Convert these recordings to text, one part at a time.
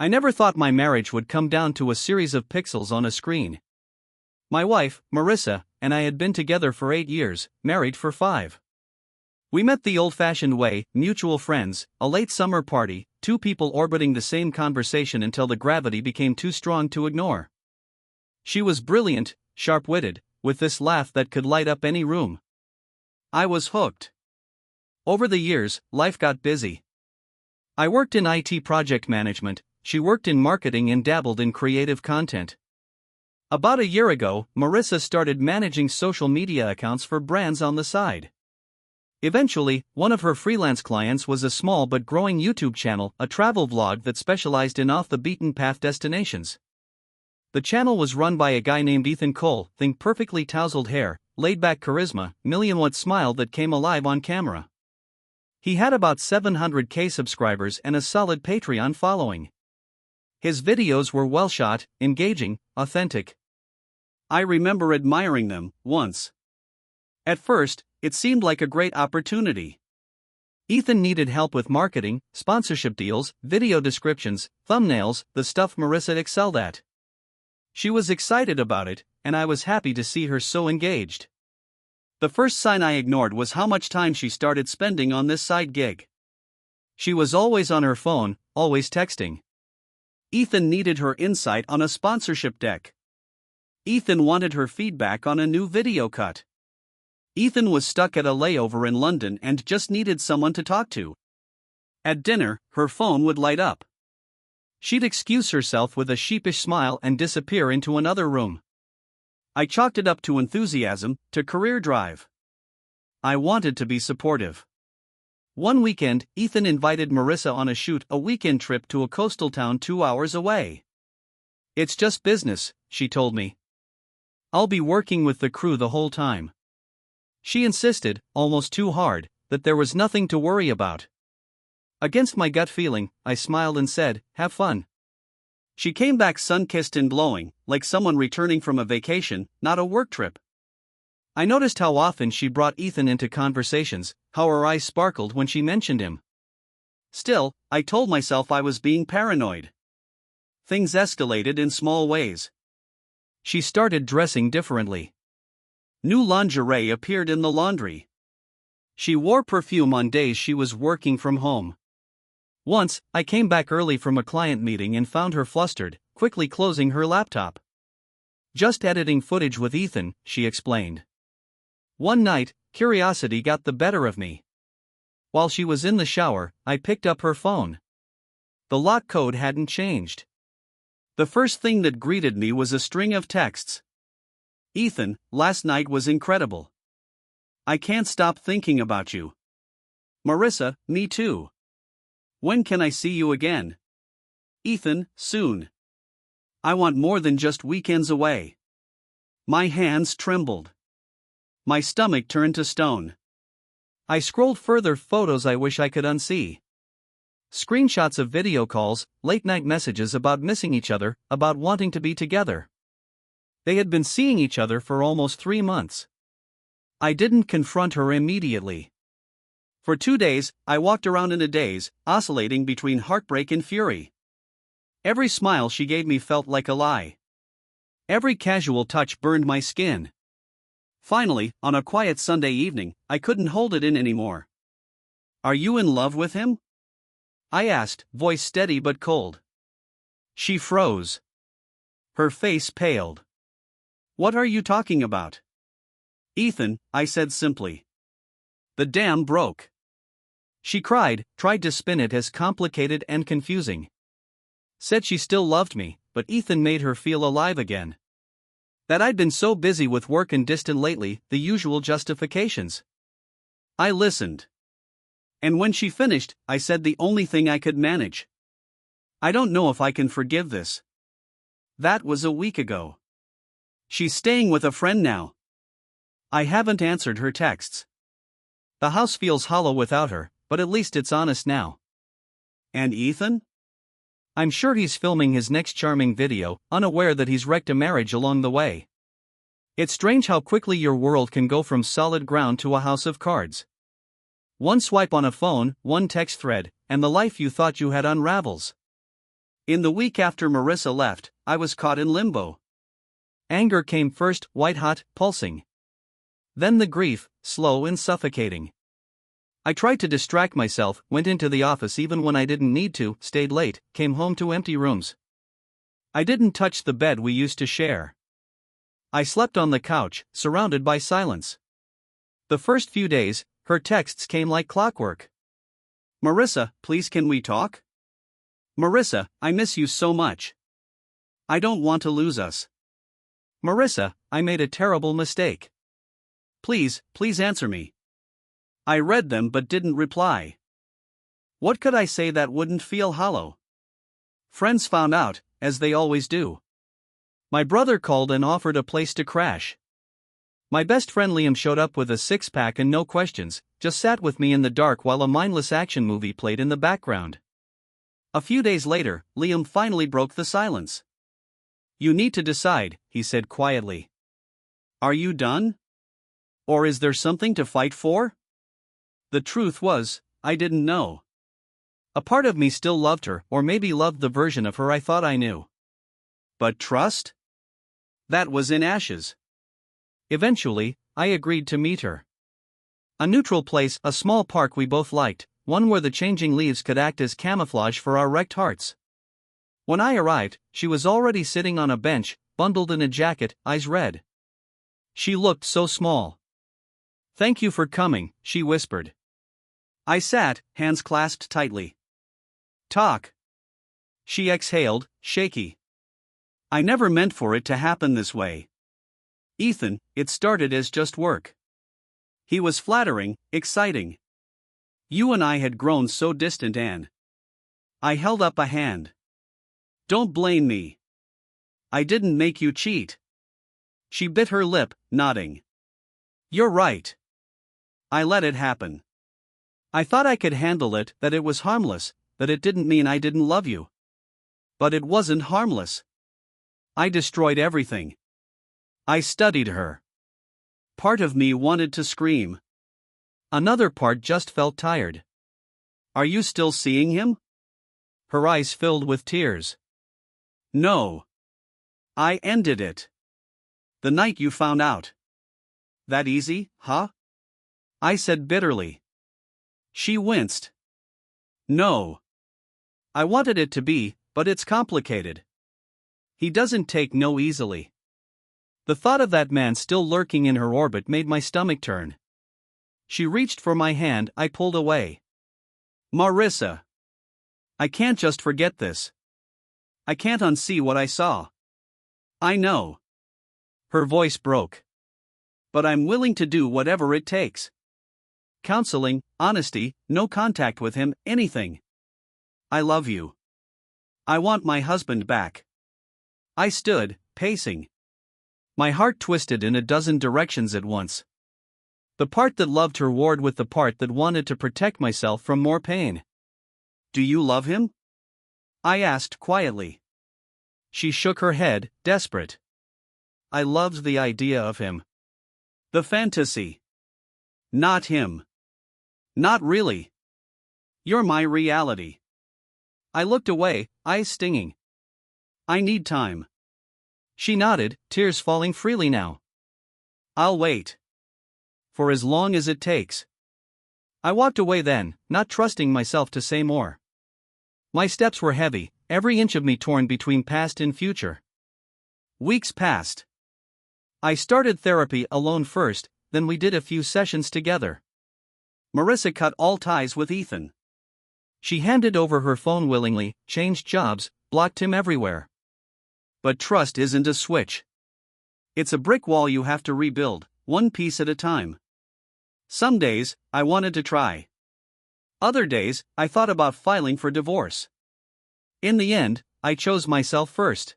I never thought my marriage would come down to a series of pixels on a screen. My wife, Marissa, and I had been together for 8 years, married for 5. We met the old-fashioned way, mutual friends, a late summer party, two people orbiting the same conversation until the gravity became too strong to ignore. She was brilliant, sharp-witted, with this laugh that could light up any room. I was hooked. Over the years, life got busy. I worked in IT project management, she worked in marketing and dabbled in creative content. About a year ago, Marissa started managing social media accounts for brands on the side. Eventually, one of her freelance clients was a small but growing YouTube channel, a travel vlog that specialized in off-the-beaten-path destinations. The channel was run by a guy named Ethan Cole, think perfectly tousled hair, laid-back charisma, million-watt smile that came alive on camera. He had about 700K subscribers and a solid Patreon following. His videos were well-shot, engaging, authentic. I remember admiring them, once. At first, it seemed like a great opportunity. Ethan needed help with marketing, sponsorship deals, video descriptions, thumbnails, the stuff Marissa excelled at. She was excited about it, and I was happy to see her so engaged. The first sign I ignored was how much time she started spending on this side gig. She was always on her phone, always texting. Ethan needed her insight on a sponsorship deck. Ethan wanted her feedback on a new video cut. Ethan was stuck at a layover in London and just needed someone to talk to. At dinner, her phone would light up. She'd excuse herself with a sheepish smile and disappear into another room. I chalked it up to enthusiasm, to career drive. I wanted to be supportive. One weekend, Ethan invited Marissa on a shoot, a weekend trip to a coastal town 2 hours away. "It's just business," she told me. "I'll be working with the crew the whole time." She insisted, almost too hard, that there was nothing to worry about. Against my gut feeling, I smiled and said, "Have fun." She came back sun-kissed and glowing, like someone returning from a vacation, not a work trip. I noticed how often she brought Ethan into conversations, how her eyes sparkled when she mentioned him. Still, I told myself I was being paranoid. Things escalated in small ways. She started dressing differently. New lingerie appeared in the laundry. She wore perfume on days she was working from home. Once, I came back early from a client meeting and found her flustered, quickly closing her laptop. "Just editing footage with Ethan," she explained. One night, curiosity got the better of me. While she was in the shower, I picked up her phone. The lock code hadn't changed. The first thing that greeted me was a string of texts. "Ethan, last night was incredible. I can't stop thinking about you. Marissa, me too. When can I see you again? Ethan, soon. I want more than just weekends away." My hands trembled. My stomach turned to stone. I scrolled further, photos I wish I could unsee. Screenshots of video calls, late-night messages about missing each other, about wanting to be together. They had been seeing each other for almost 3 months. I didn't confront her immediately. For 2 days, I walked around in a daze, oscillating between heartbreak and fury. Every smile she gave me felt like a lie. Every casual touch burned my skin. Finally, on a quiet Sunday evening, I couldn't hold it in anymore. "Are you in love with him?" I asked, voice steady but cold. She froze. Her face paled. "What are you talking about?" "Ethan," I said simply. "The dam broke." She cried, tried to spin it as complicated and confusing. Said she still loved me, but Ethan made her feel alive again. That I'd been so busy with work and distant lately, the usual justifications. I listened. And when she finished, I said the only thing I could manage. "I don't know if I can forgive this." That was a week ago. She's staying with a friend now. I haven't answered her texts. The house feels hollow without her, but at least it's honest now. And Ethan? I'm sure he's filming his next charming video, unaware that he's wrecked a marriage along the way. It's strange how quickly your world can go from solid ground to a house of cards. One swipe on a phone, one text thread, and the life you thought you had unravels. In the week after Marissa left, I was caught in limbo. Anger came first, white-hot, pulsing. Then the grief, slow and suffocating. I tried to distract myself, went into the office even when I didn't need to, stayed late, came home to empty rooms. I didn't touch the bed we used to share. I slept on the couch, surrounded by silence. The first few days, her texts came like clockwork. Marissa, please can we talk? Marissa, I miss you so much. I don't want to lose us. Marissa, I made a terrible mistake. Please answer me. I read them but didn't reply. What could I say that wouldn't feel hollow? Friends found out, as they always do. My brother called and offered a place to crash. My best friend Liam showed up with a six-pack and no questions, just sat with me in the dark while a mindless action movie played in the background. A few days later, Liam finally broke the silence. You need to decide, he said quietly. Are you done? Or is there something to fight for? The truth was, I didn't know. A part of me still loved her, or maybe loved the version of her I thought I knew. But trust? That was in ashes. Eventually, I agreed to meet her. A neutral place, a small park we both liked, one where the changing leaves could act as camouflage for our wrecked hearts. When I arrived, she was already sitting on a bench, bundled in a jacket, eyes red. She looked so small. Thank you for coming, she whispered. I sat, hands clasped tightly. Talk. She exhaled, shaky. I never meant for it to happen this way. Ethan, it started as just work. He was flattering, exciting. You and I had grown so distant and I held up a hand. Don't blame me. I didn't make you cheat. She bit her lip, nodding. You're right. I let it happen. I thought I could handle it, that it was harmless, that it didn't mean I didn't love you. But it wasn't harmless. I destroyed everything. I studied her. Part of me wanted to scream. Another part just felt tired. Are you still seeing him? Her eyes filled with tears. No. I ended it. The night you found out. That easy, huh? I said bitterly. She winced. No. I wanted it to be, but it's complicated. He doesn't take no easily. The thought of that man still lurking in her orbit made my stomach turn. She reached for my hand, I pulled away. Marissa. I can't just forget this. I can't unsee what I saw. I know. Her voice broke. But I'm willing to do whatever it takes. Counseling, honesty, no contact with him, anything. I love you. I want my husband back. I stood, pacing. My heart twisted in a dozen directions at once. The part that loved her warred with the part that wanted to protect myself from more pain. Do you love him? I asked quietly. She shook her head, desperate. I loved the idea of him. The fantasy. Not him. Not really. You're my reality. I looked away, eyes stinging. I need time. She nodded, tears falling freely now. I'll wait. For as long as it takes. I walked away then, not trusting myself to say more. My steps were heavy, every inch of me torn between past and future. Weeks passed. I started therapy alone first, then we did a few sessions together. Marissa cut all ties with Ethan. She handed over her phone willingly, changed jobs, blocked him everywhere. But trust isn't a switch. It's a brick wall you have to rebuild, one piece at a time. Some days, I wanted to try. Other days, I thought about filing for divorce. In the end, I chose myself first.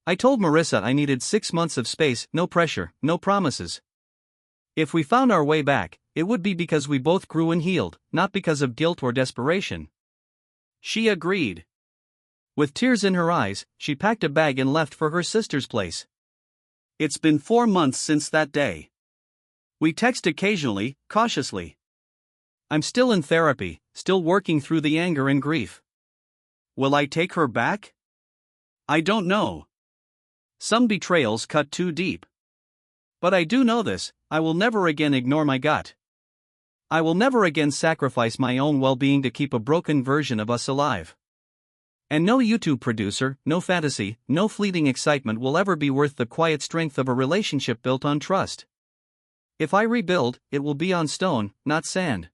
I told Marissa I needed 6 months of space, no pressure, no promises. If we found our way back, it would be because we both grew and healed, not because of guilt or desperation. She agreed. With tears in her eyes, she packed a bag and left for her sister's place. It's been 4 months since that day. We text occasionally, cautiously. I'm still in therapy, still working through the anger and grief. Will I take her back? I don't know. Some betrayals cut too deep. But I do know this: I will never again ignore my gut. I will never again sacrifice my own well-being to keep a broken version of us alive. And no YouTube producer, no fantasy, no fleeting excitement will ever be worth the quiet strength of a relationship built on trust. If I rebuild, it will be on stone, not sand.